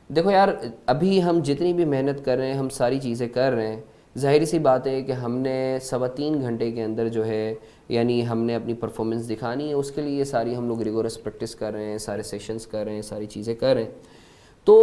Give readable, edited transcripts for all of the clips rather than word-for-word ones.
देखो यार, अभी हम जितनी भी मेहनत कर रहे हैं, हम सारी चीज़ें कर रहे हैं, ज़ाहिर सी बात है कि हमने 3.25 घंटे के अंदर जो है, यानी हमने अपनी परफॉर्मेंस दिखानी है, उसके लिए सारी हम लोग रिगोरस प्रैक्टिस कर रहे हैं, सारे सेशंस कर रहे हैं, सारी चीज़ें कर रहे हैं। तो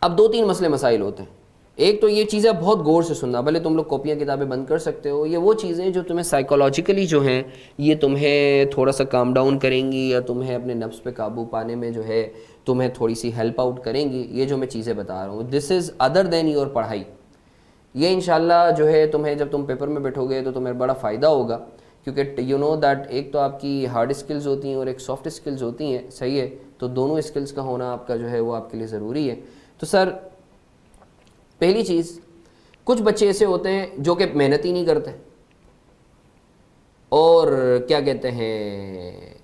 अब 2-3 मसले मसाइल होते हैं। एक तो ये चीज़ें बहुत गौर से सुनना, भले तुम लोग कॉपियाँ किताबें बंद कर सकते हो, ये वो चीज़ें जो तुम्हें साइकोलॉजिकली जो हैं ये तुम्हें थोड़ा सा काम डाउन करेंगी, या तुम्हें अपने नफ्स पे काबू पाने में जो है तुम्हें थोड़ी सी हेल्प आउट करेंगी। ये जो मैं चीज़ें बता रहा हूँ, this is other than your पढ़ाई। ये इंशाल्लाह जो है तुम्हें, जब तुम पेपर में बैठोगे तो तुम्हें बड़ा फ़ायदा होगा, क्योंकि यू नो दैट एक तो आपकी हार्ड स्किल्स होती हैं और एक सॉफ्ट स्किल्स होती हैं, सही है। तो दोनों स्किल्स का होना आपका जो है वो आपके लिए ज़रूरी है। तो सर, पहली चीज़, कुछ बच्चे ऐसे होते हैं जो कि मेहनत ही नहीं करते, और क्या कहते हैं,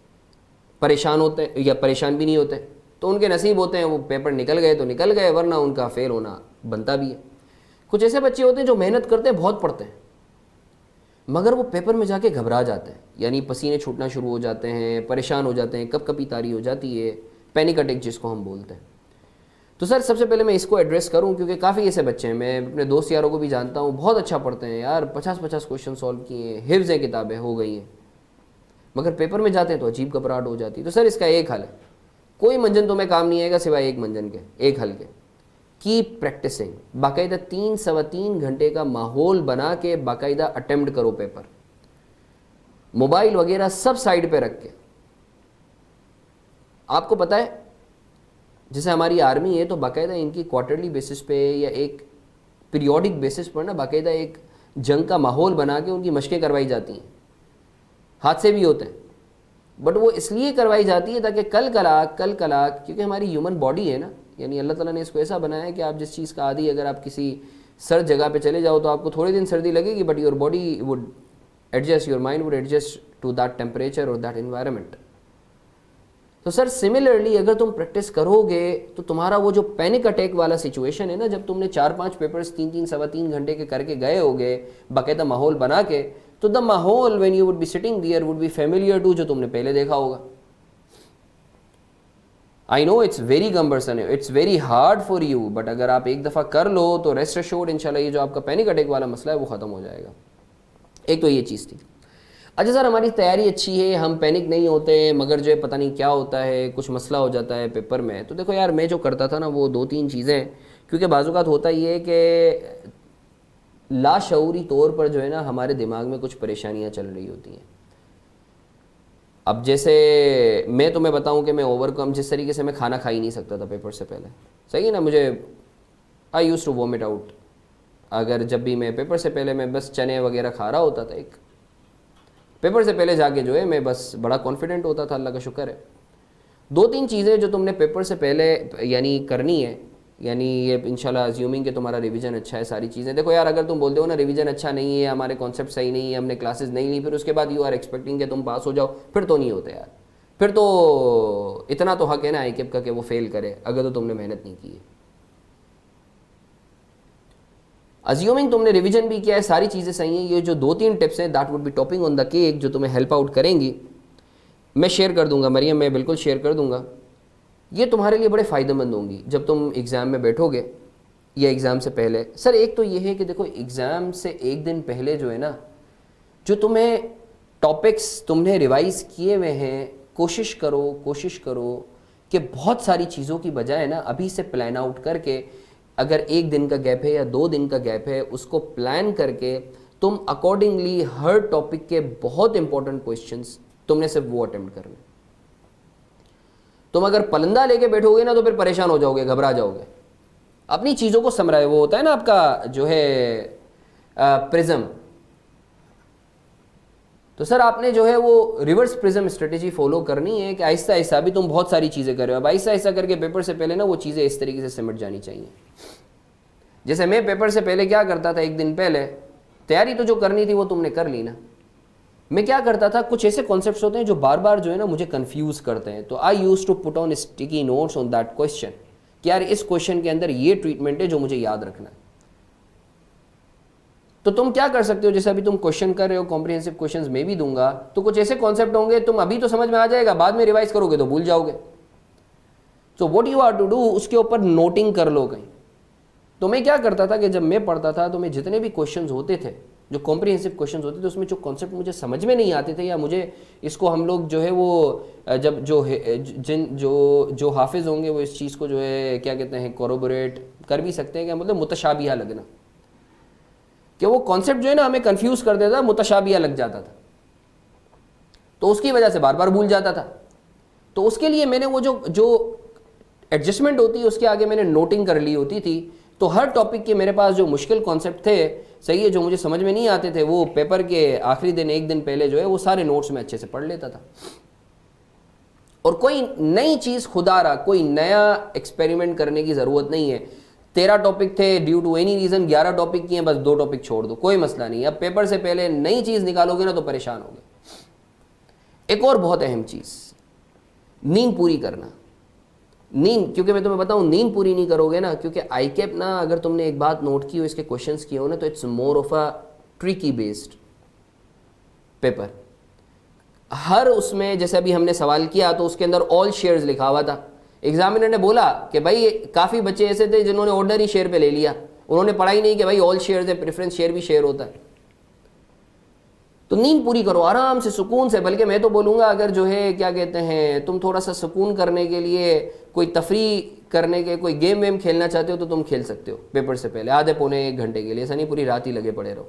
परेशान होते हैं, या परेशान भी नहीं होते। तो उनके नसीब होते हैं, वो पेपर निकल गए तो निकल गए, वरना उनका फेल होना बनता भी है। कुछ ऐसे बच्चे होते हैं जो मेहनत करते हैं, बहुत पढ़ते हैं, मगर वो पेपर में जाके घबरा जाते हैं, यानी पसीने छूटना शुरू हो जाते हैं, परेशान हो जाते हैं, कब कभी तारी हो जाती है, पैनिक अटैक जिसको हम बोलते हैं। तो सर, सबसे पहले मैं इसको एड्रेस करूं, क्योंकि काफ़ी ऐसे बच्चे हैं, मैं अपने दोस्त यारों को भी जानता हूं, बहुत अच्छा पढ़ते हैं यार, 50-50 क्वेश्चन सॉल्व किए हैं, हिफ्ज़ हैं, किताबें हो गई हैं, मगर पेपर में जाते हैं तो अजीब घबराहट हो जाती है। तो सर, इसका एक हल है, कोई मंजन तुम्हें काम नहीं आएगा सिवाय एक मंजन के, एक हल के, कीप प्रैक्टिसिंग। बाकायदा 3-3.25 घंटे का माहौल बना के बाकायदा अटेम्प्ट करो पेपर, मोबाइल वगैरह सब साइड पे रख के। आपको पता है, जैसे हमारी आर्मी है तो बाकायदा इनकी क्वार्टरली बेसिस पे या एक पीरियोडिक बेसिस पर ना बाकायदा एक जंग का माहौल बना के उनकी मशकें करवाई जाती हैं। हादसे भी होते हैं, बट वो इसलिए करवाई जाती है ताकि कल कलाक, क्योंकि हमारी ह्यूमन बॉडी है ना, यानी अल्लाह ताला ने इसको ऐसा बनाया है कि आप जिस चीज़ का आदी, अगर आप किसी सर्द जगह पे चले जाओ तो आपको थोड़े दिन सर्दी लगेगी, but your body would adjust, your mind would adjust to that temperature और दैट इन्वायरमेंट। तो सर, सिमिलरली अगर तुम प्रैक्टिस करोगे तो तुम्हारा वो जो पैनिक अटैक वाला सिचुएशन है ना, जब तुमने 4-5 पेपर्स 3-3 सवा 3 घंटे के करके गए होगे बाकायदा माहौल बना के, तो द माहौल when you would be sitting there would be familiar to, जो तुमने पहले देखा होगा। I know it's very cumbersome, it's very hard for you, but अगर आप एक दफ़ा कर लो तो रेस्ट एश्योर्ड इंशाल्लाह ये जो आपका पैनिक अटैक वाला मसला है वो ख़त्म हो जाएगा। एक तो ये चीज़ थी। अच्छा सर, हमारी तैयारी अच्छी है, हम पैनिक नहीं होते, मगर जो है पता नहीं क्या होता है, कुछ मसला हो जाता है पेपर में। तो देखो यार, मैं जो करता था ना वो 2-3 चीज़ें, क्योंकि बाज़-औक़ात होता ही है कि लाशऊरी तौर पर जो है ना हमारे दिमाग में कुछ परेशानियाँ चल रही होती हैं। अब जैसे मैं तुम्हें बताऊं कि मैं ओवरकम, जिस तरीके से मैं खाना खा ही नहीं सकता था पेपर से पहले, सही है ना, मुझे आई यूज़ टू वॉमिट आउट। अगर जब भी मैं पेपर से पहले मैं बस चने वगैरह खा रहा होता था, एक पेपर से पहले जाके जो है मैं बस बड़ा कॉन्फिडेंट होता था, अल्लाह का शुक्र है। 2-3 चीज़ें जो तुमने पेपर से पहले यानी करनी है, यानी ये इंशाल्लाह अज्यूमिंग कि तुम्हारा रिवीजन अच्छा है, सारी चीज़ें। देखो यार, अगर तुम बोलते हो ना रिवीजन अच्छा नहीं है, हमारे कॉन्सेप्ट सही नहीं है, हमने क्लासेस नहीं ली, फिर उसके बाद यू आर एक्सपेक्टिंग कि तुम पास हो जाओ, फिर तो नहीं होते यार। फिर तो इतना तो हक है ना आईकेप का कि वो फेल करे, अगर तो तुमने मेहनत नहीं की है। अज्यूमिंग तुमने रिवीजन भी किया है, सारी चीज़ें सही हैं, ये जो 2-3 टिप्स हैं that would be topping on the cake, जो तुम्हें हेल्प आउट करेंगी, मैं शेयर कर दूंगा मरियम, मैं बिल्कुल शेयर कर दूंगा। ये तुम्हारे लिए बड़े फ़ायदेमंद होंगी जब तुम एग्ज़ाम में बैठोगे या एग्ज़ाम से पहले। सर, एक तो ये है कि देखो, एग्ज़ाम से एक दिन पहले जो है ना, जो तुम्हें टॉपिक्स तुमने रिवाइज़ किए हुए हैं, कोशिश करो कि बहुत सारी चीज़ों की बजाय ना अभी से प्लान आउट करके, अगर 1 दिन का गैप है या 2 दिन का गैप है, उसको प्लान करके तुम अकॉर्डिंगली हर टॉपिक के बहुत इंपॉर्टेंट क्वेश्चंस तुमने सिर्फ वो अटेम्प्ट करने। तुम अगर पलंदा लेके बैठोगे ना तो फिर परेशान हो जाओगे, घबरा जाओगे। अपनी चीज़ों को समराए, वो होता है ना आपका जो है प्रिज्म, तो सर आपने जो है वो रिवर्स प्रिज्म स्ट्रेटेजी फॉलो करनी है कि आहिस्ता आहिस्ता, अभी तुम बहुत सारी चीज़ें कर रहे हो, अब आहिस्ता आहिस्ता करके पेपर से पहले ना वो चीज़ें इस तरीके से सिमट जानी चाहिए। जैसे मैं पेपर से पहले क्या करता था, 1 दिन पहले तैयारी तो जो करनी थी वो तुमने कर ली ना, मैं क्या करता था, कुछ ऐसे कॉन्सेप्ट्स होते हैं जो बार बार जो है ना मुझे कंफ्यूज करते हैं, तो I use to put on sticky notes on that question कि यार इस क्वेश्चन के अंदर ये ट्रीटमेंट है जो मुझे याद रखना है। तो तुम क्या कर सकते हो, जैसे अभी तुम क्वेश्चन कर रहे हो, कॉम्प्रिहेंसिव क्वेश्चंस मैं भी दूंगा, तो कुछ ऐसे कॉन्सेप्ट होंगे तुम अभी तो समझ में आ जाएगा, बाद में रिवाइज करोगे तो भूल जाओगे। So what you are to do, उसके ऊपर नोटिंग कर लो कहीं। तो मैं क्या करता था कि जब मैं पढ़ता था तो मैं जितने भी क्वेश्चंस होते थे, जो कॉम्प्रिहेंसिव क्वेश्चंस होते थे, उसमें जो कॉन्सेप्ट मुझे समझ में नहीं आते थे, या मुझे इसको हम लोग जो है वो जब जो है जिन जो हाफिज होंगे वो इस चीज़ को जो है क्या कहते हैं कोरोबोरेट कर भी सकते हैं, क्या मतलब मुतशाबिहा लगना, कि वो कॉन्सेप्ट जो है ना हमें कंफ्यूज कर देता, मुतशाबिहा लग जाता था, तो उसकी वजह से बार बार भूल जाता था। तो उसके लिए मैंने वो जो एडजस्टमेंट होती है उसके आगे मैंने नोटिंग कर ली होती थी। तो हर टॉपिक के मेरे पास जो मुश्किल कॉन्सेप्ट थे, सही है, जो मुझे समझ में नहीं आते थे, वो पेपर के आखिरी दिन एक दिन पहले जो है वो सारे नोट्स में अच्छे से पढ़ लेता था। और कोई नई चीज़ खुदारा, कोई नया एक्सपेरिमेंट करने की ज़रूरत नहीं है। 13 टॉपिक थे, due to any reason 11 topic किए, बस 2 टॉपिक छोड़ दो, कोई मसला नहीं। अब पेपर से पहले नई चीज़ निकालोगे ना तो परेशान होगे। एक और बहुत अहम चीज़, नींद पूरी करना। नींद, क्योंकि मैं तुम्हें बताऊं, नींद पूरी नहीं करोगे ना, क्योंकि आई कैप ना, अगर तुमने एक बात नोट की हो, इसके क्वेश्चंस किए हो ना, तो it's more of a tricky based paper. हर उसमें जैसे अभी हमने सवाल किया तो उसके अंदर ऑल शेयर्स लिखा हुआ था। एग्जामिनर ने बोला कि भाई काफ़ी बच्चे ऐसे थे जिन्होंने ऑर्डनरी शेयर पे ले लिया, उन्होंने पढ़ा ही नहीं कि भाई ऑल शेयर्स है, प्रेफरेंस शेयर भी शेयर होता है। तो नींद पूरी करो आराम से, सुकून से। बल्कि मैं तो बोलूँगा अगर जो है क्या कहते हैं तुम थोड़ा सा सुकून करने के लिए कोई तफरी करने के कोई गेम वेम खेलना चाहते हो तो तुम खेल सकते हो पेपर से पहले, आधे पौने 1 घंटे के लिए। ऐसा नहीं पूरी रात ही लगे पड़े रहो।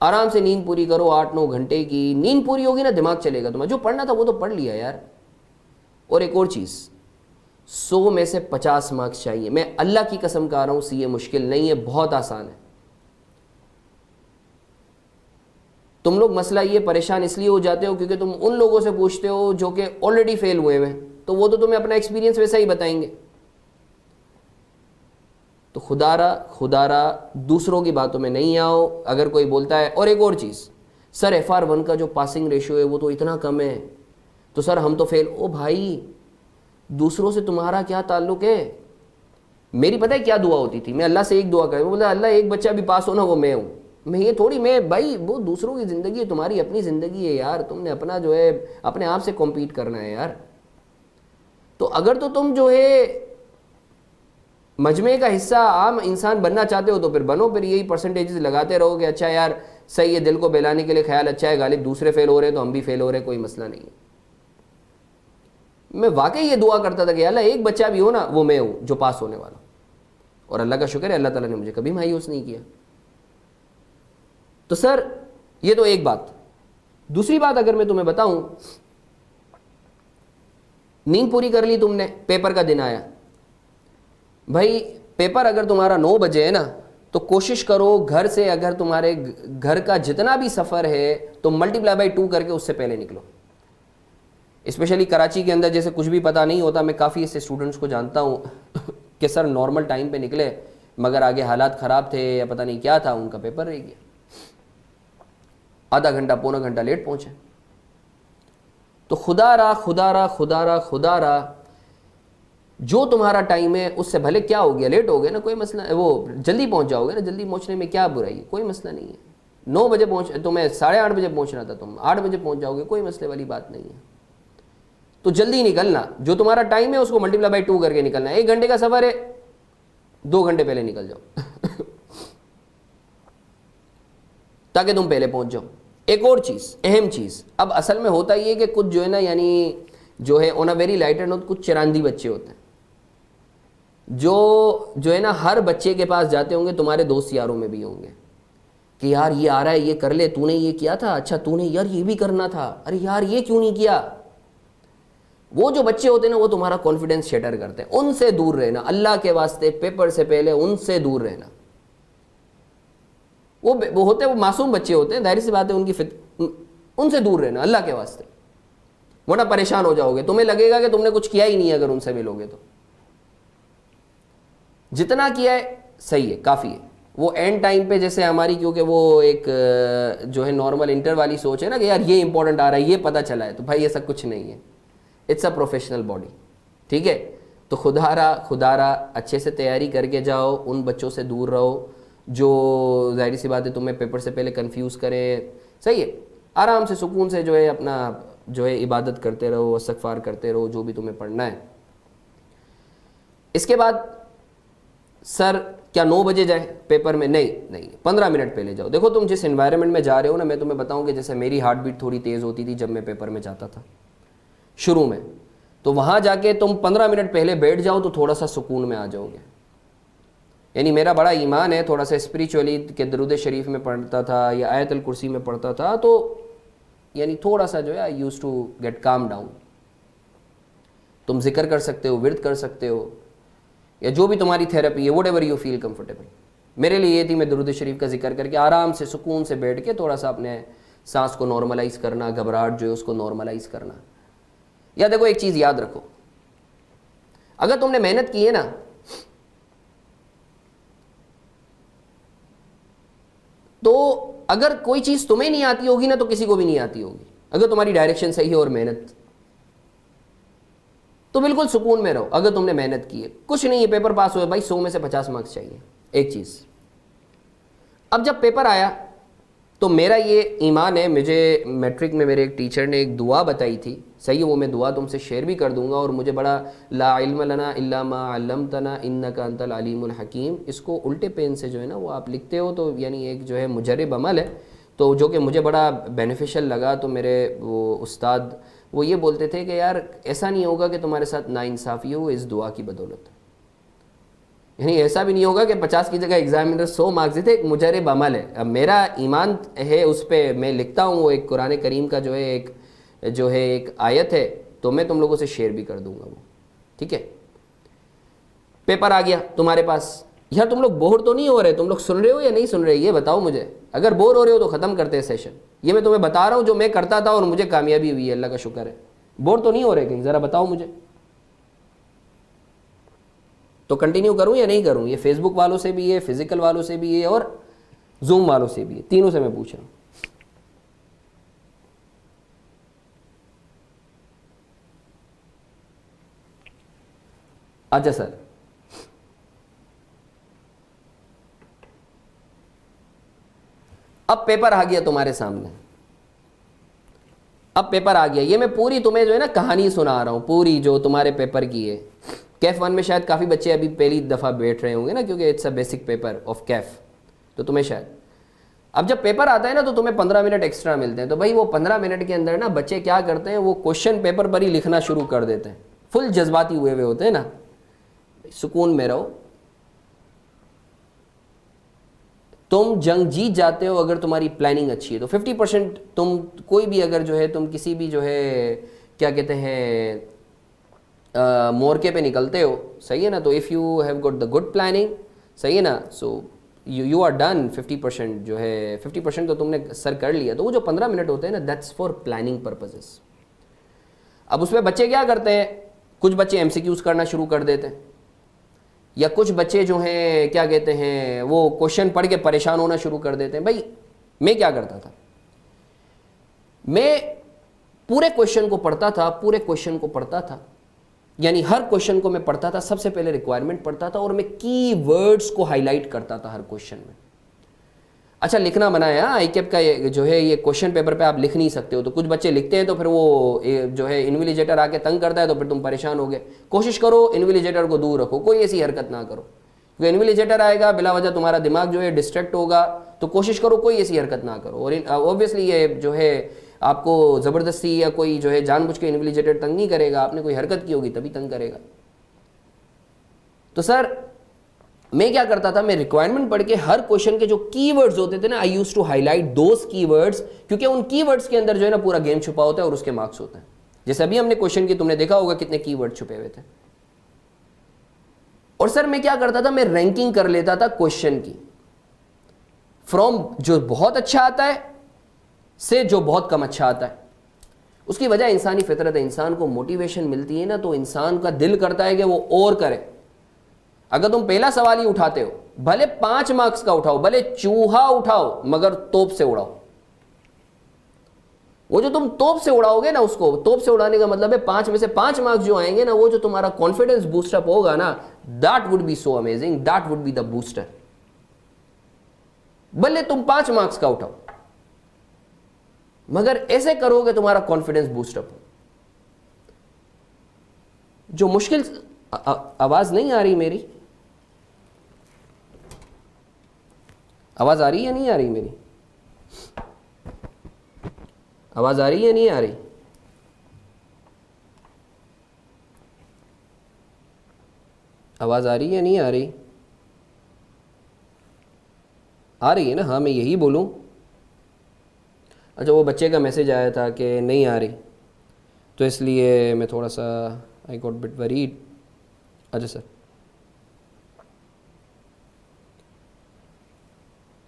आराम से नींद पूरी करो, 8-9 घंटे की नींद पूरी होगी ना, दिमाग चलेगा तुम्हारा। जो पढ़ना था वो तो पढ़ लिया यार। और एक और चीज़, 100 में से 50 मार्क्स चाहिए। मैं अल्लाह की कसम खा रहा हूँ, सीए मुश्किल नहीं है, बहुत आसान है। तुम लोग मसला ये परेशान इसलिए हो जाते हो क्योंकि तुम उन लोगों से पूछते हो जो कि ऑलरेडी फेल हुए हैं, तो वो तो तुम्हें अपना एक्सपीरियंस वैसा ही बताएंगे। तो खुदारा दूसरों की बातों में नहीं आओ। अगर कोई बोलता है, और एक और चीज़, सर FR1 का जो पासिंग रेशियो है वो तो इतना कम है, तो सर हम तो फेल। ओ भाई, दूसरों से तुम्हारा क्या ताल्लुक है? मेरी पता है क्या दुआ होती थी, मैं अल्लाह से एक दुआ कर, वो बोला अल्लाह एक बच्चा भी पास हो ना वो मैं हूँ। मैं ये थोड़ी, मैं भाई वो दूसरों की ज़िंदगी है, तुम्हारी अपनी ज़िंदगी है यार। तुमने अपना जो है अपने आप से कॉम्पीट करना है यार। तो अगर तो तुम जो है मजमे का हिस्सा आम इंसान बनना चाहते हो तो फिर बनो, फिर यही परसेंटेजेस लगाते रहो कि अच्छा यार सही है, दिल को बहलाने के लिए ख्याल अच्छा है, गालिब दूसरे फेल हो रहे हैं तो हम भी फेल हो रहे हैं, कोई मसला नहीं है। मैं वाकई ये दुआ करता था कि अल्लाह एक बच्चा भी हो ना वो मैं हूँ जो पास होने वाला। और अल्लाह का शुक्र है, अल्लाह ताला ने मुझे कभी मायूस नहीं किया। तो सर ये तो एक बात। दूसरी बात अगर मैं तुम्हें बताऊं, नींद पूरी कर ली तुमने, पेपर का दिन आया। भाई पेपर अगर तुम्हारा 9 बजे है ना, तो कोशिश करो घर से, अगर तुम्हारे घर का जितना भी सफ़र है तो मल्टीप्लाई बाई 2 करके उससे पहले निकलो। स्पेशली कराची के अंदर जैसे कुछ भी पता नहीं होता, मैं काफ़ी ऐसे स्टूडेंट्स को जानता हूँ कि सर नॉर्मल टाइम पे निकले मगर आगे हालात ख़राब थे या पता नहीं क्या था, उनका पेपर रह गया, आधा घंटा पौना घंटा लेट पहुँचे। तो खुदारा जो तुम्हारा टाइम है उससे भले क्या हो गया, लेट हो गया ना, कोई मसला, वो जल्दी पहुंच जाओगे ना, जल्दी पहुंचने में क्या बुराई है, कोई मसला नहीं है। 9 बजे पहुंच, तुम्हें 8:30 बजे पहुंचना था, तुम 8 बजे पहुंच जाओगे, कोई मसले वाली बात नहीं है। तो जल्दी निकलना, जो तुम्हारा टाइम है उसको मल्टीप्लाई बाई 2 करके निकलना। 1 घंटे का सफ़र है, 2 घंटे पहले निकल जाओ ताकि तुम पहले पहुंच जाओ। एक और चीज़, अहम चीज़, अब असल में होता ये है कि कुछ जो है ना, यानी जो है on a very lighter note, कुछ चरांदी बच्चे होते हैं जो है ना हर बच्चे के पास जाते होंगे, तुम्हारे दोस्त यारों में भी होंगे कि यार ये आ रहा है, ये कर ले, तूने ये किया था, अच्छा तूने यार ये भी करना था, अरे यार ये क्यों नहीं किया। वो जो बच्चे होते हैं ना वो तुम्हारा कॉन्फिडेंस शेटर करते हैं, उनसे दूर रहना, अल्लाह के वास्ते पेपर से पहले उनसे दूर रहना। वो होते हैं, वो मासूम बच्चे होते हैं, जाहिर सी बात है, उनसे दूर रहना अल्लाह के वास्ते, वरना परेशान हो जाओगे। तुम्हें लगेगा कि तुमने कुछ किया ही नहीं है अगर उनसे मिलोगे तो। जितना किया है सही है, काफ़ी है। वो एंड टाइम पे जैसे हमारी, क्योंकि वो एक जो है नॉर्मल इंटर वाली सोच है ना कि यार ये इंपॉर्टेंट आ रहा है, ये पता चला है, तो भाई ऐसा कुछ नहीं है, इट्स अ प्रोफेशनल बॉडी, ठीक है। तो खुदारा अच्छे से तैयारी करके जाओ, उन बच्चों से दूर रहो जो जाहिर सी बात है तुम्हें पेपर से पहले कंफ्यूज करें, सही है। आराम से सुकून से जो है अपना जो है इबादत करते रहो, इस्तग़फ़ार करते रहो, जो भी तुम्हें पढ़ना है, इसके बाद सर क्या 9 बजे जाए पेपर में? नहीं नहीं, 15 मिनट पहले जाओ। देखो तुम जिस एनवायरनमेंट में जा रहे हो ना, मैं तुम्हें बताऊं कि जैसे मेरी हार्ट बीट थोड़ी तेज़ होती थी जब मैं पेपर में जाता था शुरू में, तो वहाँ जाके तुम 15 मिनट पहले बैठ जाओ तो थोड़ा सा सुकून में आ जाओगे। यानी मेरा बड़ा ईमान है, थोड़ा सा स्पिरिचुअली के दरूद शरीफ में पढ़ता था या आयतुल कुर्सी में पढ़ता था, तो यानी थोड़ा सा जो है I use to get calm down. तुम जिक्र कर सकते हो, विर्द कर सकते हो, या जो भी तुम्हारी थेरेपी है, what ever you feel comfortable. मेरे लिए ये थी, मैं दरूद शरीफ का जिक्र करके आराम से सुकून से बैठ के थोड़ा सा अपने सांस को नॉर्मलाइज करना, घबराहट जो है उसको नॉर्मलाइज करना। या देखो एक चीज़ याद रखो, अगर तुमने मेहनत की है ना, तो अगर कोई चीज़ तुम्हें नहीं आती होगी ना तो किसी को भी नहीं आती होगी। अगर तुम्हारी डायरेक्शन सही है और मेहनत, तो बिल्कुल सुकून में रहो। अगर तुमने मेहनत की है, कुछ नहीं है, पेपर पास हुए भाई, 100 में से 50 मार्क्स चाहिए। एक चीज़, अब जब पेपर आया तो मेरा ये ईमान है, मुझे मैट्रिक में मेरे एक टीचर ने एक दुआ बताई थी, सही है, वो मैं दुआ तुमसे शेयर भी कर दूंगा। और मुझे बड़ा, ला इल्म लना इल्ला मा अल्लमतना इन्नका अंतल अलीमुल हकीम, इसको उल्टे पेन से जो है ना वो आप लिखते हो, तो यानी एक जो है मुजरब अमल है, तो जो कि मुझे बड़ा बेनिफिशियल लगा। तो मेरे वो उस्ताद वो ये बोलते थे कि यार ऐसा नहीं होगा कि तुम्हारे साथ नाइंसाफ़ी हो इस दुआ की बदौलत, यानी ऐसा भी नहीं होगा कि 50 की जगह एग्जामिनर 100 मार्क्स देते, एक मुजरब अमल है। अब मेरा ईमान है उस पर, मैं लिखता हूँ, वो एक कुरान करीम का जो है एक आयत है, तो मैं तुम लोगों से शेयर भी कर दूंगा वो, ठीक है। पेपर आ गया तुम्हारे पास, यार तुम लोग बोर तो नहीं हो रहे? तुम लोग सुन रहे हो या नहीं सुन रहे, ये बताओ मुझे। अगर बोर हो रहे हो तो ख़त्म करते हैं सेशन। ये मैं तुम्हें बता रहा हूँ जो मैं करता था और मुझे कामयाबी हुई है, अल्लाह का शुक्र है। बोर तो नहीं हो रहे कहीं? ज़रा बताओ मुझे, तो कंटिन्यू करूं या नहीं करूं? ये फेसबुक वालों से भी है, फिजिकल वालों से भी है, और जूम वालों से भी है, तीनों से मैं पूछ रहा हूं। अच्छा सर, अब पेपर आ गया तुम्हारे सामने, अब पेपर आ गया, ये मैं पूरी तुम्हें जो है ना कहानी सुना रहा हूं, पूरी जो तुम्हारे पेपर की है। कैफ 1 में शायद काफ़ी बच्चे अभी पहली दफ़ा बैठ रहे होंगे ना, क्योंकि it's a basic paper of Kaif, तो तुम्हें शायद, अब जब पेपर आता है ना तो तुम्हें 15 मिनट एक्स्ट्रा मिलते हैं। तो भाई वो 15 मिनट के अंदर ना बच्चे क्या करते हैं, वो क्वेश्चन पेपर पर ही लिखना शुरू कर देते हैं, फुल जज्बाती हुए हुए होते हैं ना। सुकून में रहो, तुम जंग जीत जाते हो अगर तुम्हारी प्लानिंग अच्छी है। तो 50% तुम कोई भी अगर जो है तुम किसी भी जो है क्या कहते हैं मोर्के पे निकलते हो, सही है ना, तो if you have got the good planning, सही है ना, सो यू आर डन। 50% जो है 50% तो तुमने सर कर लिया। तो वो जो 15 मिनट होते हैं ना, दैट्स फॉर प्लानिंग पर्पजेस। अब उसमें बच्चे क्या करते हैं, कुछ बच्चे MCQs करना शुरू कर देते हैं, या कुछ बच्चे जो हैं क्या कहते हैं वो क्वेश्चन पढ़ के परेशान होना शुरू कर देते हैं। भाई मैं क्या करता था, मैं पूरे क्वेश्चन को पढ़ता था, पूरे क्वेश्चन को पढ़ता था, यानी हर क्वेश्चन को मैं पढ़ता था, सबसे पहले रिक्वायरमेंट पढ़ता था और मैं की वर्ड्स को हाईलाइट करता था हर क्वेश्चन में। अच्छा लिखना मना है, ICAP का जो है ये क्वेश्चन पेपर पे आप लिख नहीं सकते हो। तो कुछ बच्चे लिखते हैं तो फिर वो जो है इन्विजिलेटर आके तंग करता है, तो फिर तुम परेशान हो गए। कोशिश करो इन्विजिलेटर को दूर रखो, कोई ऐसी हरकत ना करो, क्योंकि इन्विजिलेटर आएगा बिला वजह तुम्हारा दिमाग जो है डिस्ट्रैक्ट होगा। तो कोशिश करो कोई ऐसी हरकत ना करो। और ऑब्वियसली ये जो है आपको ज़बरदस्ती या कोई जो है जानबूझ के इन्विजिलेटर तंग नहीं करेगा, आपने कोई हरकत की होगी तभी तंग करेगा। तो सर मैं क्या करता था, मैं रिक्वायरमेंट पढ़ के हर क्वेश्चन के जो कीवर्ड्स होते थे ना, I used to highlight those keywords, क्योंकि उन कीवर्ड्स के अंदर जो है ना पूरा गेम छुपा होता है और उसके मार्क्स होते हैं। जैसे अभी हमने क्वेश्चन की, तुमने देखा होगा कितने कीवर्ड छुपे हुए थे। और सर मैं क्या करता था, मैं रैंकिंग कर लेता था क्वेश्चन की, फ्रॉम जो बहुत अच्छा आता है से जो बहुत कम अच्छा आता है। उसकी वजह इंसानी फितरत है, इंसान को मोटिवेशन मिलती है ना तो इंसान का दिल करता है कि वो और करे। अगर तुम पहला सवाल ही उठाते हो, भले 5 मार्क्स का उठाओ, भले चूहा उठाओ, मगर तोप से उड़ाओ। वो जो तुम तोप से उड़ाओगे ना, उसको तोप से उड़ाने का मतलब है 5 में से 5 मार्क्स जो आएंगे ना, वो जो तुम्हारा कॉन्फिडेंस बूस्टअप होगा ना, that would be so amazing, that would be the booster. भले तुम 5 मार्क्स का उठाओ, मगर ऐसे करोगे तुम्हारा कॉन्फिडेंस बूस्टअप हो। जो मुश्किल आवाज़ नहीं आ रही मेरी? आवाज़ आ रही है या नहीं आ रही मेरी? आवाज़ आ रही है या नहीं आ रही? आवाज़ आ रही है या नहीं आ रही? आ रही है ना? हाँ, मैं यही बोलूँ। अच्छा, वो बच्चे का मैसेज आया था कि नहीं आ रही, तो इसलिए मैं थोड़ा सा आई गॉट बिट वरीड। अच्छा सर,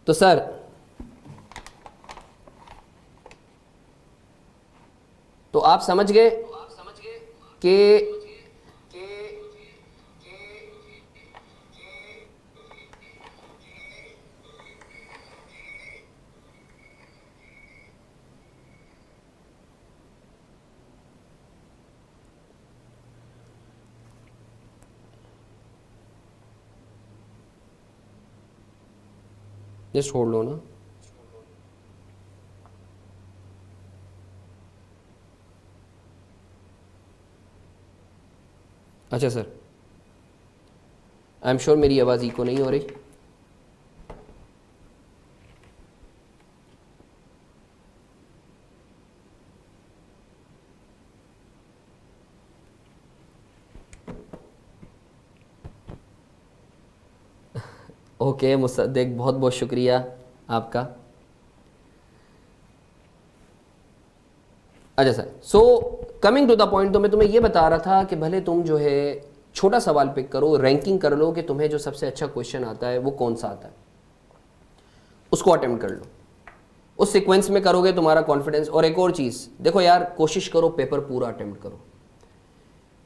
तो सर तो आप समझ गए कि जस्ट छोड़ लो ना। अच्छा सर, आई एम श्योर मेरी आवाज़ इको नहीं हो रही। ओके मुसद्दिक, बहुत बहुत शुक्रिया आपका। अच्छा sir, so coming to the point, तो मैं तुम्हें ये बता रहा था कि भले तुम जो है छोटा सवाल पिक करो, रैंकिंग कर लो कि तुम्हें जो सबसे अच्छा क्वेश्चन आता है वो कौन सा आता है, उसको अटेम्प्ट कर लो। उस सीक्वेंस में करोगे तुम्हारा कॉन्फिडेंस। और एक और चीज़ देखो यार, कोशिश करो पेपर पूरा अटेम्प्ट करो,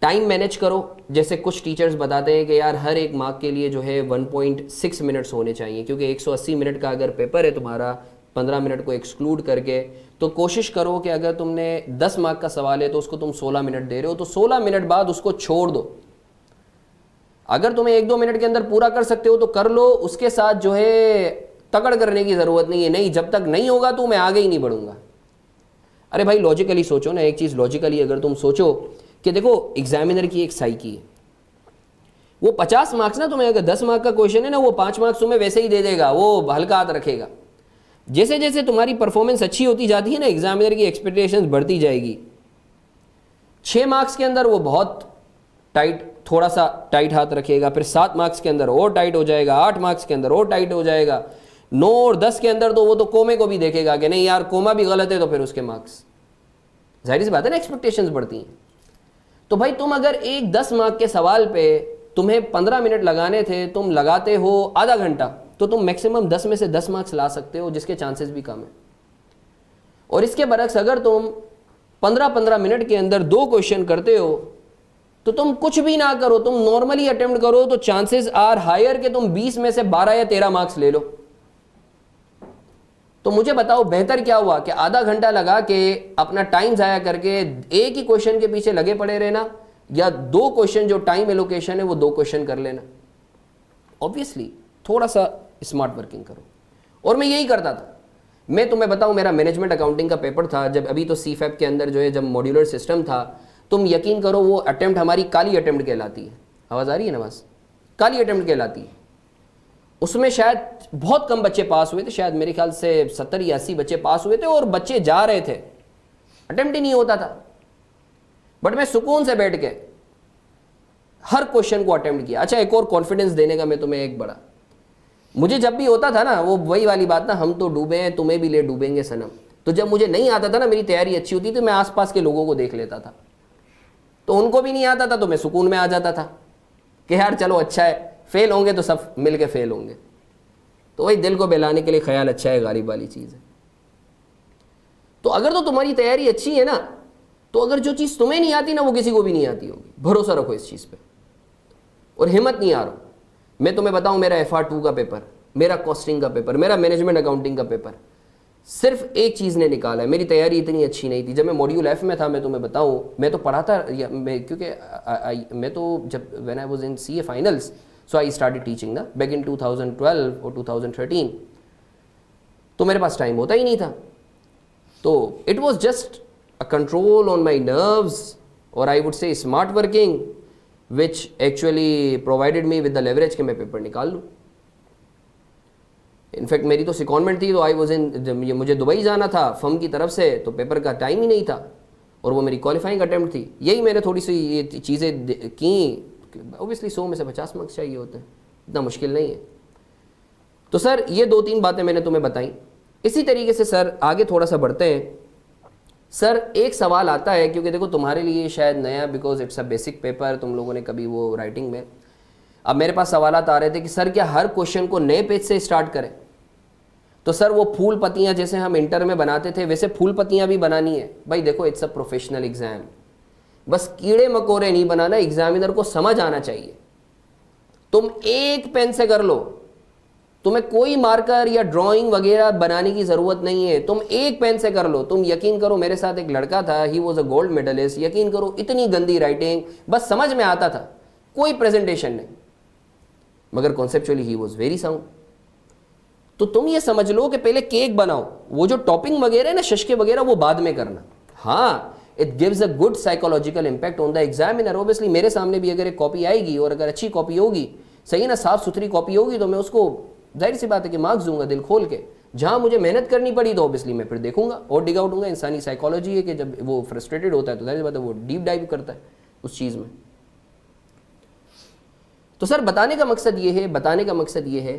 टाइम मैनेज करो। जैसे कुछ टीचर्स बताते हैं कि यार हर एक मार्क के लिए जो है 1.6 मिनट्स होने चाहिए, क्योंकि 180 मिनट का अगर पेपर है तुम्हारा, 15 मिनट को एक्सक्लूड करके, तो कोशिश करो कि अगर तुमने 10 मार्क का सवाल है तो उसको तुम 16 मिनट दे रहे हो, तो 16 मिनट बाद उसको छोड़ दो। अगर तुम्हें 1-2 मिनट के अंदर पूरा कर सकते हो तो कर लो, उसके साथ जो है तकड़ करने की ज़रूरत नहीं है। नहीं, जब तक नहीं होगा तो मैं आगे ही नहीं बढ़ूंगा। अरे भाई लॉजिकली सोचो ना, एक चीज़ लॉजिकली अगर तुम सोचो कि देखो एग्जामिनर की एक साइकी है, वो 50 मार्क्स ना तुम्हें, अगर 10 मार्क का क्वेश्चन है ना, वो 5 मार्क्स तुम्हें वैसे ही दे देगा, वो हल्का हाथ रखेगा। जैसे जैसे तुम्हारी परफॉर्मेंस अच्छी होती जाती है ना, एग्जामिनर की एक्सपेक्टेशंस बढ़ती जाएगी। 6 मार्क्स के अंदर वो बहुत टाइट, थोड़ा सा टाइट हाथ रखेगा, फिर 7 मार्क्स के अंदर और टाइट हो जाएगा, 8 मार्क्स के अंदर और टाइट हो जाएगा, 9 और 10 के अंदर तो वो तो कोमे को भी देखेगा कि नहीं यार कोमा भी गलत है, तो फिर उसके मार्क्स, जाहिर सी बात है ना, एक्सपेक्टेशंस बढ़ती हैं। तो भाई तुम अगर एक 10 मार्क के सवाल पे तुम्हें 15 मिनट लगाने थे, तुम लगाते हो आधा घंटा, तो तुम मैक्सिमम 10 में से 10 मार्क्स ला सकते हो, जिसके चांसेस भी कम है। और इसके बरक्स अगर तुम 15-15 मिनट के अंदर 2 क्वेश्चन करते हो, तो तुम कुछ भी ना करो, तुम नॉर्मली अटेम्प्ट करो, तो चांसेस आर हायर कि तुम 20 में से 12 या 13 मार्क्स ले लो। तो मुझे बताओ बेहतर क्या हुआ कि आधा घंटा लगा के अपना टाइम जाया करके एक ही क्वेश्चन के पीछे लगे पड़े रहना, या 2 क्वेश्चन जो टाइम एलोकेशन है वो 2 क्वेश्चन कर लेना। ऑब्वियसली थोड़ा सा स्मार्ट वर्किंग करो। और मैं यही करता था। मैं तुम्हें बताऊं, मेरा मैनेजमेंट अकाउंटिंग का पेपर था जब, अभी तो CFAP के अंदर जो है जब मॉड्यूलर सिस्टम था, तुम यकीन करो वो अटेम्प्ट हमारी काली अटेम्प्ट कहलाती है। आवाज़ आ रही है ना? बस काली अटेम्प्ट कहलाती है। उसमें शायद बहुत कम बच्चे पास हुए थे, शायद मेरे ख्याल से 70 या 80 बच्चे पास हुए थे, और बच्चे जा रहे थे, अटेम्प्ट ही नहीं होता था। बट मैं सुकून से बैठ के हर क्वेश्चन को अटेम्प्ट किया। अच्छा, एक और कॉन्फिडेंस देने का मैं तुम्हें एक बड़ा, मुझे जब भी होता था ना, वो वही वाली बात ना, हम तो डूबे हैं तुम्हें भी ले डूबेंगे सनम। तो जब मुझे नहीं आता था ना, मेरी तैयारी अच्छी होती थी, मैं आसपास के लोगों को देख लेता था, तो उनको भी नहीं आता था, तो मैं सुकून में आ जाता था कि यार चलो अच्छा है, फेल होंगे तो सब मिल के फेल होंगे। तो वही दिल को बहलाने के लिए ख्याल अच्छा है, गालिब वाली चीज़ है। तो अगर तो तुम्हारी तैयारी अच्छी है ना, तो अगर जो चीज़ तुम्हें नहीं आती ना, वो किसी को भी नहीं आती होगी। भरोसा रखो इस चीज़ पे और हिम्मत नहीं हारो। मैं तुम्हें बताऊं, मेरा FR2 का पेपर, मेरा कॉस्टिंग का पेपर, मेरा मैनेजमेंट अकाउंटिंग का पेपर, सिर्फ एक चीज़ ने निकाला है। मेरी तैयारी इतनी अच्छी नहीं थी। जब मैं मॉड्यूल F में था, मैं तुम्हें बताऊं, मैं तो पढ़ाता, क्योंकि मैं तो जब when I was in CA finals, so I started teaching ना बैक इन 2012 और 2013, तो मेरे पास टाइम होता ही नहीं था। तो it was just a control on my nerves, और I would say smart working, which actually provided me with the leverage कि मैं पेपर निकाल लूँ। इनफैक्ट मेरी तो सिकॉन्मेंट थी, तो आई वॉज इन, मुझे दुबई जाना था फर्म की तरफ से, तो पेपर का टाइम ही नहीं था और वो मेरी क्वालिफाइंग अटैम्प्ट थी। यही मैंने थोड़ी सी ये चीज़ें की। ऑब्वियसली 100 में से 50 मार्क्स चाहिए होते हैं, इतना मुश्किल नहीं है। तो सर ये 2-3 बातें मैंने तुम्हें बताई। इसी तरीके से सर आगे थोड़ा सा बढ़ते हैं। सर एक सवाल आता है, क्योंकि देखो तुम्हारे लिए शायद नया, because it's a basic paper, तुम लोगों ने कभी वो राइटिंग में, अब मेरे पास सवाल आ रहे थे कि सर क्या हर क्वेश्चन को नए पेज से स्टार्ट करें? तो सर वो फूल पत्तियां जैसे हम इंटर में बनाते थे वैसे फूल पत्तियां भी बनानी है। भाई देखो इट्स अ प्रोफेशनल एग्जाम, बस कीड़े मकोड़े नहीं बनाना, एग्जामिनर को समझ आना चाहिए। तुम एक पेन से कर लो, तुम्हें कोई मार्कर या ड्राइंग वगैरह बनाने की जरूरत नहीं है, तुम एक पेन से कर लो। तुम यकीन करो, मेरे साथ एक लड़का था, he was a gold medalist, यकीन करो इतनी गंदी राइटिंग, बस समझ में आता था, कोई प्रेजेंटेशन नहीं, मगर conceptually he was very sound. तो तुम ये समझ लो कि पहले केक बनाओ, वो जो टॉपिंग वगैरह है ना, शशके वगैरह, वो बाद में करना। हाँ, it gives a good psychological impact on the examiner. Obviously मेरे सामने भी अगर एक कॉपी आएगी और अगर अच्छी कॉपी होगी, सही ना, साफ सुथरी कॉपी होगी, तो मैं उसको जाहिर सी बात है कि मार्क्स दूंगा दिल खोल के। जहां मुझे मेहनत करनी पड़ी तो ऑब्वियसली मैं फिर देखूंगा और डिग आउट होऊंगा। इंसानी साइकोलॉजी है कि जब वो फ्रस्ट्रेटेड होता है तो जाहिर सी बात है वो डीप डाइव करता है उस चीज में। तो सर बताने का मकसद ये है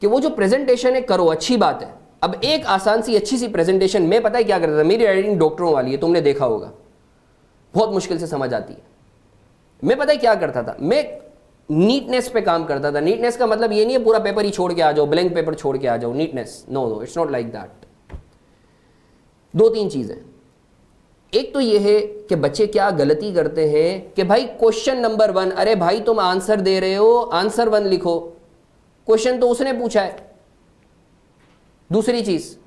कि वो जो प्रेजेंटेशन है करो, अच्छी बात है। अब एक आसान सी अच्छी सी प्रेजेंटेशन, मैं पता है क्या करता था, मेरी राइटिंग डॉक्टरों वाली है, तुमने देखा होगा, बहुत मुश्किल से समझ आती है। मैं पता है क्या करता था, मैं नीटनेस पे काम करता था। नीटनेस का मतलब ये नहीं है पूरा पेपर ही छोड़ के आ जाओ, ब्लैंक पेपर छोड़ के आ जाओ, neatness, no, it's not like that. 2-3 चीजें। एक तो ये है कि बच्चे क्या गलती करते हैं कि भाई क्वेश्चन नंबर 1, अरे भाई तुम आंसर दे रहे हो, आंसर 1 लिखो, क्वेश्चन तो उसने पूछा है। दूसरी चीज,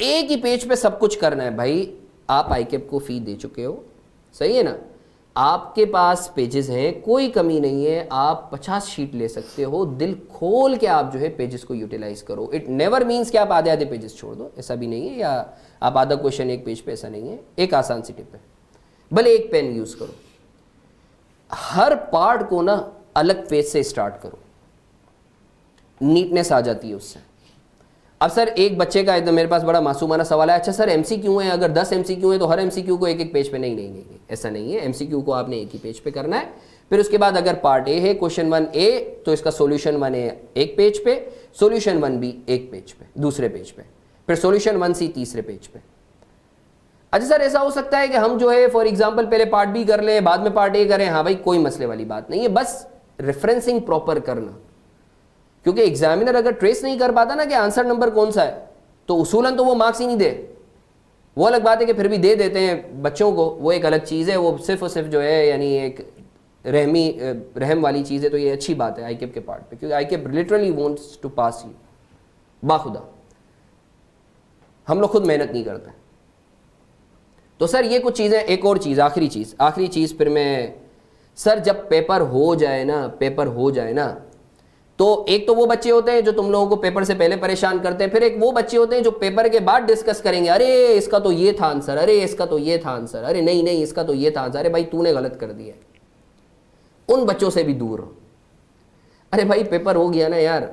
एक ही पेज पे सब कुछ करना है। भाई आप आईकेप को फी दे चुके हो, सही है ना, आपके पास पेजेस हैं, कोई कमी नहीं है, आप 50 शीट ले सकते हो, दिल खोल के आप जो है पेजेस को यूटिलाइज करो। इट नेवर मीन्स कि आप आधे आधे पेजेस छोड़ दो, ऐसा भी नहीं है, या आप आधा क्वेश्चन एक पेज पे, ऐसा नहीं है। एक आसान सी टिप है, भले एक पेन यूज करो, हर पार्ट को ना अलग पेज से स्टार्ट करो, नीटनेस आ जाती है उससे। अब सर एक बच्चे का एकदम मेरे पास बड़ा मासूमाना सवाल है, अच्छा सर एमसीक्यू है, अगर 10 एमसीक्यू है तो हर एमसीक्यू को एक एक पेज पे, नहीं, ऐसा नहीं है। एमसीक्यू को आपने एक ही पेज पे करना है। फिर उसके बाद अगर पार्ट ए है, क्वेश्चन 1 ए, तो इसका सॉल्यूशन 1 ए एक पेज पे, सॉल्यूशन 1 बी एक पेज पे, दूसरे पेज पे, फिर सॉल्यूशन 1 सी तीसरे पेज पे। अच्छा सर ऐसा हो सकता है कि हम जो है फॉर एग्जाम्पल पहले पार्ट बी कर लें, बाद में पार्ट ए करें, हाँ भाई कोई मसले वाली बात नहीं है, बस रेफरेंसिंग प्रॉपर करना। क्योंकि एग्जामिनर अगर ट्रेस नहीं कर पाता ना कि आंसर नंबर कौन सा है, तो उसूलन तो वो मार्क्स ही नहीं दे। वो अलग बात है कि फिर भी दे देते हैं बच्चों को, वो एक अलग चीज़ है, वो सिर्फ और सिर्फ जो है यानी एक रहम वाली चीज़ है। तो ये अच्छी बात है आईकेप के पार्ट पे, क्योंकि आईकेप literally wants to pass you, बाखुदा हम लोग खुद मेहनत नहीं करते। तो सर ये कुछ चीज़ें। एक और चीज़, आखिरी चीज़ फिर मैं, सर जब पेपर हो जाए ना, तो एक तो वो बच्चे होते हैं जो तुम लोगों को पेपर से पहले परेशान करते हैं, फिर एक वो बच्चे होते हैं जो पेपर के बाद डिस्कस करेंगे, अरे इसका तो ये था आंसर, अरे इसका तो ये था आंसर, अरे नहीं इसका तो ये था आंसर, अरे भाई तूने गलत कर दिया। उन बच्चों से भी दूर रहो। अरे भाई पेपर हो गया ना यार,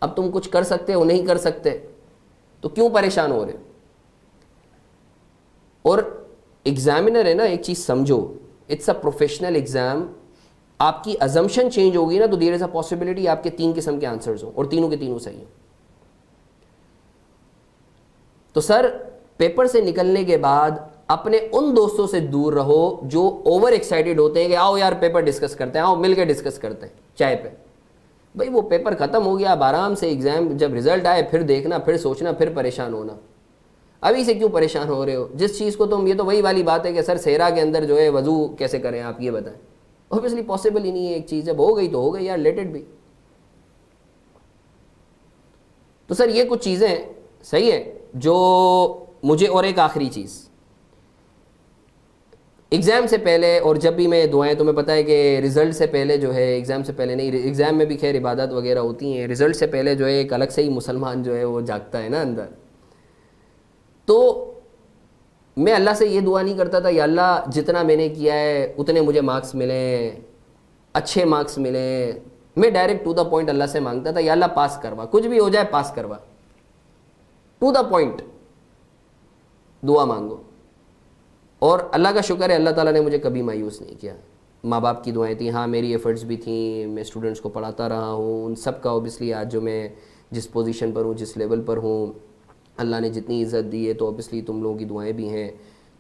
अब तुम कुछ कर सकते हो, नहीं कर सकते, तो क्यों परेशान हो रहे हो? और एग्जामिनर है ना, एक चीज समझो, इट्स अ प्रोफेशनल एग्जाम। आपकी अजम्पशन चेंज होगी ना, तो देयर इज अ पॉसिबिलिटी आपके 3 किस्म के आंसर्स हो और तीनों के तीनों सही हो। तो सर पेपर से निकलने के बाद अपने उन दोस्तों से दूर रहो जो ओवर एक्साइटेड होते हैं कि आओ यार पेपर डिस्कस करते हैं, आओ मिलकर डिस्कस करते हैं चाय पे। भाई वो पेपर खत्म हो गया, अब आराम से एग्जाम जब रिजल्ट आए फिर देखना, फिर सोचना, फिर परेशान होना। अभी से क्यों परेशान हो रहे हो जिस चीज़ को तुम, ये तो वही वाली बात है कि सर सेहरा के अंदर जो है वजू कैसे करें, आप ये बताएं। ऑब्वियसली पॉसिबल ही नहीं है। एक चीज़ जब हो गई तो हो गई यार, लेट इट बी। तो सर ये कुछ चीज़ें सही है जो मुझे, और एक आखिरी चीज़, एग्ज़ाम से पहले और जब भी मैं दुआएं, तुम्हें पता है कि रिज़ल्ट से पहले जो है, एग्ज़ाम से पहले नहीं, एग्ज़ाम में भी खैर इबादत वगैरह होती हैं, रिज़ल्ट से पहले जो है एक अलग से ही मुसलमान जो है वो जागता है ना अंदर। तो मैं अल्लाह से ये दुआ नहीं करता था या अल्लाह जितना मैंने किया है उतने मुझे मार्क्स मिले, अच्छे मार्क्स मिले। मैं डायरेक्ट टू द पॉइंट अल्लाह से मांगता था, या अल्लाह पास करवा, कुछ भी हो जाए पास करवा, टू द पॉइंट दुआ मांगो। और अल्लाह का शुक्र है अल्लाह ताला ने मुझे कभी मायूस नहीं किया। माँ बाप की दुआएं थी, हाँ मेरी एफर्ट्स भी थी, मैं स्टूडेंट्स को पढ़ाता रहा हूँ, उन सब का ऑब्वियसली आज जो मैं जिस पोजीशन पर हूँ, जिस लेवल पर हूँ, अल्लाह ने जितनी इज़्ज़त दी है तो ऑब्वियसली तुम लोगों की दुआएं भी हैं।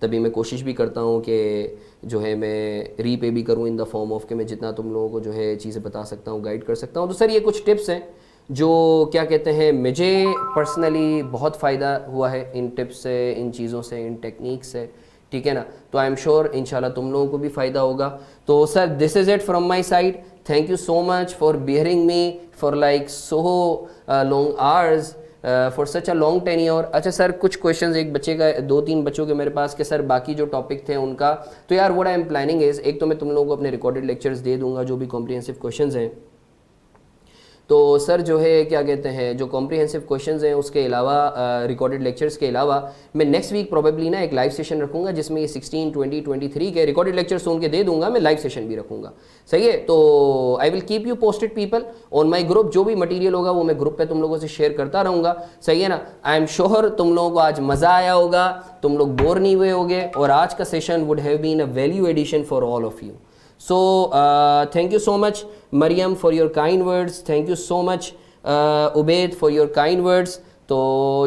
तभी मैं कोशिश भी करता हूँ कि जो है मैं रीपे भी करूँ इन द फॉर्म ऑफ कि मैं जितना तुम लोगों को जो है चीज़ें बता सकता हूँ, गाइड कर सकता हूँ। तो सर ये कुछ टिप्स हैं जो क्या कहते हैं मुझे पर्सनली बहुत फ़ायदा हुआ है इन टिप्स से, इन चीज़ों से, इन टेक्निक से, ठीक है ना। तो आई एम श्योर इंशाल्लाह तुम लोगों को भी फ़ायदा होगा। तो sir this is it from my side. Thank you so much for bearing me for like so long hours, for such a long tenure. अच्छा सर कुछ क्वेश्चंस एक बच्चे का, 2-3 बच्चों के मेरे पास कि सर बाकी जो टॉपिक थे उनका, तो यार what I am planning is, एक तो मैं तुम लोगों को अपने रिकॉर्डेड लेक्चर्स दे दूंगा जो भी कॉम्प्रिहेंसिव क्वेश्चंस हैं। तो सर जो है क्या कहते हैं जो कॉम्प्रिहेंसिव क्वेश्चंस हैं उसके अलावा रिकॉर्डेड लेक्चर्स के अलावा मैं नेक्स्ट वीक प्रोबेबली ना एक लाइव सेशन रखूंगा जिसमें ये 16, 20, 23 के रिकॉर्डेड लेक्चर्स सुन के दे दूंगा, मैं लाइव सेशन भी रखूंगा। सही है, तो I will keep you posted people on my group. जो भी मटीरियल होगा वो मैं ग्रुप पे तुम लोगों से शेयर करता रहूँगा। सही है ना। आई एम श्योर तुम लोगों को आज मज़ा आया होगा, तुम लोग बोर नहीं हुए होगे, और आज का session would have been a value addition for all of you. So thank you so much Mariam for your kind words, thank you so much Ubaid for your kind words। तो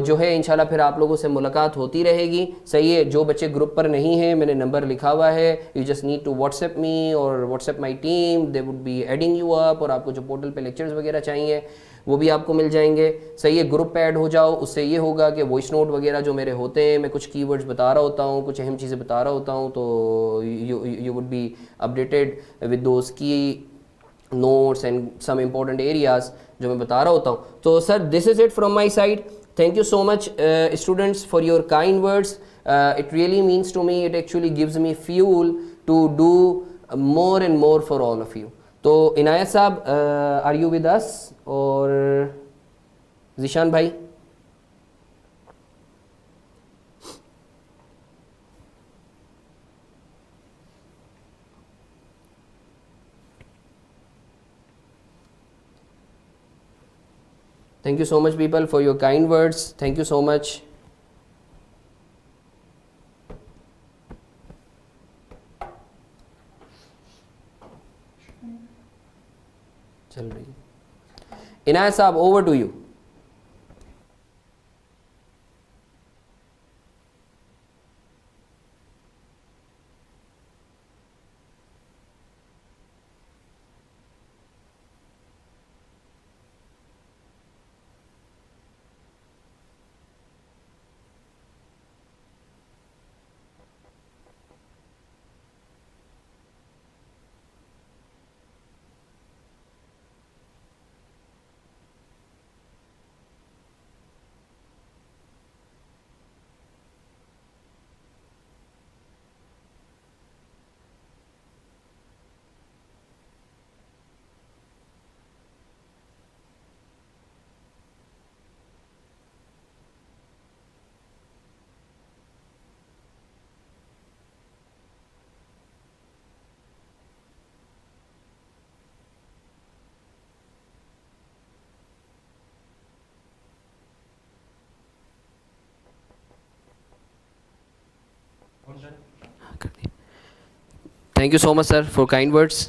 जो है इंशाल्लाह फिर आप लोगों से मुलाकात होती रहेगी। सही है, जो बच्चे ग्रुप पर नहीं हैं मैंने नंबर लिखा हुआ है, you just need to WhatsApp me और WhatsApp my team, they would be adding you up, और आपको जो पोर्टल पे लेक्चर्स वगैरह चाहिए वो भी आपको मिल जाएंगे। सही है, ग्रुप पे ऐड हो जाओ, उससे ये होगा कि वॉइस नोट वगैरह जो मेरे होते हैं, मैं कुछ कीवर्ड्स बता रहा होता हूँ, कुछ अहम चीज़ें बता रहा होता हूँ, तो you would be updated with those key notes and some important areas जो मैं बता रहा होता हूँ। तो sir this is it from my side. Thank you so much students for your kind words, it really means to me, it actually gives me fuel to do more and more for all of you। तो इनायत साहब are you with us, और ज़ीशान भाई? Thank you so much people for your kind words, thank you so much। चल रही है इनायत साहब, over to you. Thank you so much sir for kind words.